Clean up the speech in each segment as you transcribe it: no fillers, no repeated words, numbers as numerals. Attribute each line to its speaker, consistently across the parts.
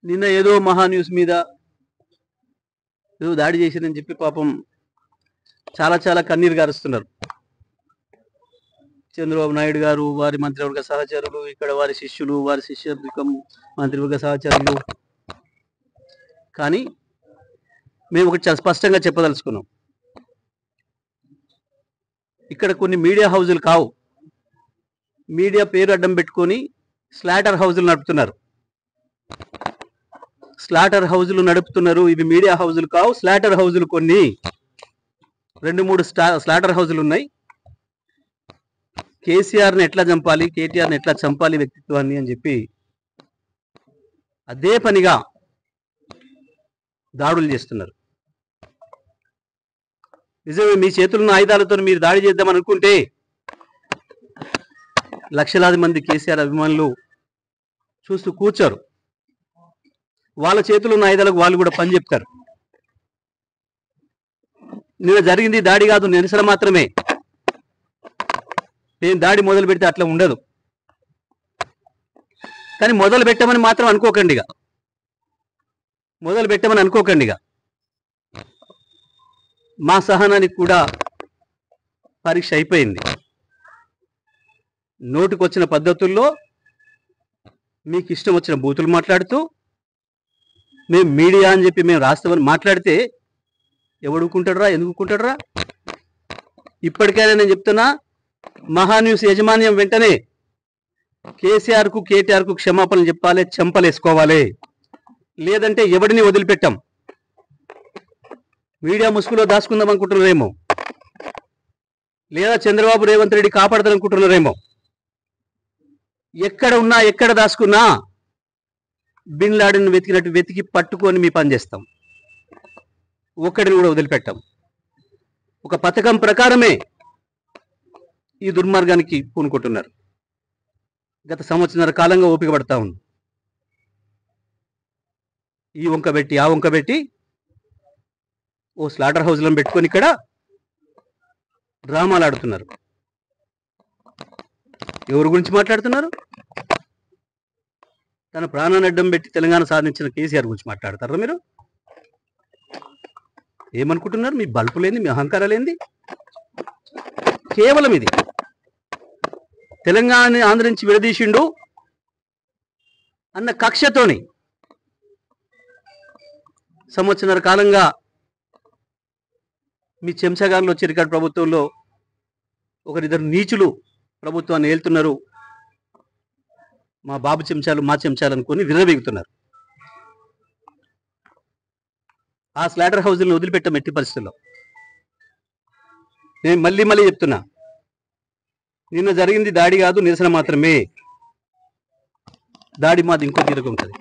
Speaker 1: నిన్న ఏదో మహా న్యూస్ మీద ఏదో దాడి చేసిందని చెప్పి పాపం చాలా చాలా కన్నీరు గారుస్తున్నారు. చంద్రబాబు నాయుడు గారు, వారి మంత్రివర్గ సహచరులు, ఇక్కడ వారి శిష్యులు, వారి శిష్యవర్గం మంత్రివర్గ సహచరులు. కానీ మేము ఒకటి చాలా స్పష్టంగా చెప్పదలుచుకున్నాం. ఇక్కడ కొన్ని మీడియా హౌజులు కావు, మీడియా పేరు అడ్డం పెట్టుకొని స్లాటర్ హౌజులు నడుపుతున్నారు. స్లాటర్ హౌజులు నడుపుతున్నారు. ఇవి మీడియా హౌజులు కావు, స్లాటర్ హౌజులు. కొన్ని 2-3 స్లాటర్ హౌజులు ఉన్నాయి. కేసీఆర్ని ఎట్లా చంపాలి, కేటీఆర్ని ఎట్లా చంపాలి వ్యక్తిత్వాన్ని అని చెప్పి అదే పనిగా దాడులు చేస్తున్నారు. నిజమే, మీ చేతులున్న ఆయుధాలతో మీరు దాడి చేద్దామని అనుకుంటే లక్షలాది మంది కేసీఆర్ అభిమానులు చూస్తూ కూర్చోరు. వాళ్ళ చేతులు ఉన్న ఆయుధాలకు వాళ్ళు కూడా పని చెప్తారు. నిన్న జరిగింది దాడి కాదు, నిరసన మాత్రమే. నేను దాడి మొదలు పెడితే అట్లా ఉండదు. కానీ మొదలు పెట్టమని మాత్రం అనుకోకండిగా, మొదలు పెట్టమని అనుకోకండిగా. మా సహనానికి కూడా పరీక్ష అయిపోయింది. నోటికొచ్చిన పద్ధతుల్లో మీకు ఇష్టం వచ్చిన బూతులు మాట్లాడుతూ మేము మీడియా అని చెప్పి మేము రాస్తామని మాట్లాడితే ఎవడుకుంటాడురా, ఎందుకుంటాడురా? ఇప్పటికైనా నేను చెప్తున్నా, మహాన్యూస్ యాజమాన్యం వెంటనే కేసీఆర్కు కేటీఆర్కు క్షమాపణలు చెప్పాలి, చెంపలేసుకోవాలి. లేదంటే ఎవడిని వదిలిపెట్టాం. మీడియా ముసుగులో దాచుకుందాం అనుకుంటున్నారేమో, లేదా చంద్రబాబు రేవంత్ రెడ్డి కాపాడతారనుకుంటున్నారేమో. ఎక్కడ ఉన్నా, ఎక్కడ దాచుకున్నా బిన్ లాడెన్ వెతికినట్టు వెతికి పట్టుకొని మీ పని చేస్తాం. ఒక్కడిని కూడా వదిలిపెట్టాం. ఒక పథకం ప్రకారమే ఈ దుర్మార్గానికి పూనుకుంటున్నారు. గత సంవత్సరాల కాలంగా ఓపిక పడతా ఉంది. ఈ వంక పెట్టి ఆ వంక పెట్టి ఓ స్లాటర్ హౌస్లను పెట్టుకొని ఇక్కడ డ్రామాలు ఆడుతున్నారు. ఎవరి గురించి మాట్లాడుతున్నారు? తన ప్రాణాన్ని అడ్డం పెట్టి తెలంగాణ సాధించిన కేసీఆర్ గురించి మాట్లాడతారా మీరు? ఏమనుకుంటున్నారు? మీ బల్పు లేని, మీ అహంకారాలు ఏంది? కేవలం ఇది తెలంగాణని ఆంధ్ర నుంచి విడదీసిండు అన్న కక్షతోని సంవత్సరాల కాలంగా మీ చెంచగాళ్ళు వచ్చి రికార్డు ప్రభుత్వంలో ఒకరిద్దరు నీచులు ప్రభుత్వాన్ని ఏలుతున్నారు. మా బాబు చెంచాలు, మా చెంచాలు అనుకొని విర్రవీగుతున్నారు. ఆ స్లాటర్ హౌజులను వదిలిపెట్టాం ఎట్టి పరిస్థితుల్లో. నేను మళ్ళీ మళ్ళీ చెప్తున్నా, నిన్న జరిగింది దాడి కాదు, నిరసన మాత్రమే. దాడి మాది ఇంకో తీరుగా ఉంటుంది.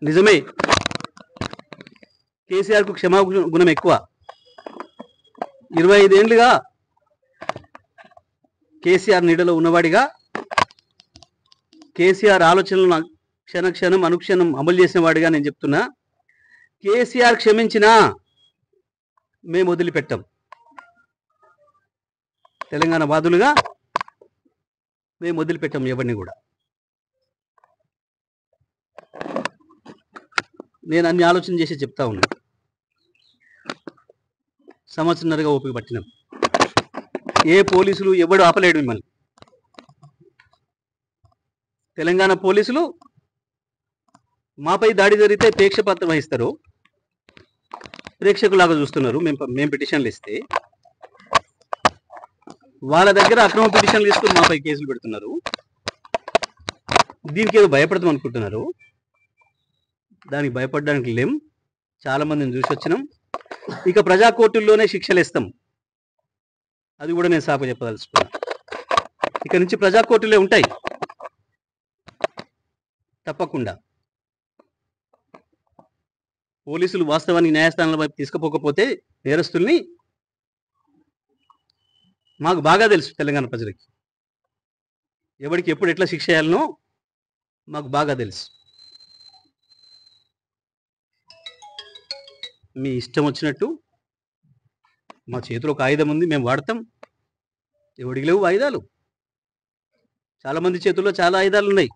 Speaker 1: నిజమే, కేసీఆర్కు క్షమాగుణం ఎక్కువ. 25 ఏళ్ళుగా కేసీఆర్ నీడలో ఉన్నవాడిగా, కేసీఆర్ ఆలోచనలను క్షణక్షణం అనుక్షణం అమలు చేసిన వాడిగా నేను చెప్తున్నా, కేసీఆర్ క్షమించినా మేము వదిలిపెట్టాం. తెలంగాణ వాదులుగా మేము వదిలిపెట్టాం ఎవరిని కూడా. నేను అన్ని ఆలోచన చేసి చెప్తా ఉన్నా. సంవత్సరంన్నరగా ఓపిక పట్టినాం. ఏ పోలీసులు ఎవడు ఆపలేడు మిమ్మల్ని. తెలంగాణ పోలీసులు మాపై దాడి జరిగితే ప్రేక్షపాత్రం వహిస్తారు, ప్రేక్షకులాగా చూస్తున్నారు. మేము పిటిషన్లు ఇస్తే వాళ్ళ దగ్గర అక్రమ పిటిషన్లు తీసుకుని మాపై కేసులు పెడుతున్నారు. దీనికి ఏదో భయపడతాం అనుకుంటున్నారు. దానికి భయపడడానికి లేం. చాలా మందిని చూసి వచ్చినాం. ఇక ప్రజా కోర్టుల్లోనే శిక్షలు ఇస్తాం. అది కూడా నేను సాకు చెప్పదలుచుకున్నా. ఇక నుంచి ప్రజా కోర్టులే ఉంటాయి తప్పకుండా. పోలీసులు వాస్తవానికి న్యాయస్థానాల వైపు తీసుకుపోకపోతే నేరస్తుల్ని మాకు బాగా తెలుసు. తెలంగాణ ప్రజలకి ఎవరికి ఎప్పుడు ఎట్లా శిక్ష చేయాలనో మాకు బాగా తెలుసు. మీ ఇష్టం వచ్చినట్టు, మా చేతిలో ఒక ఆయుధం ఉంది, మేము వాడతాం. ఎవడికి లేవు ఆయుధాలు? చాలామంది చేతుల్లో చాలా ఆయుధాలు ఉన్నాయి.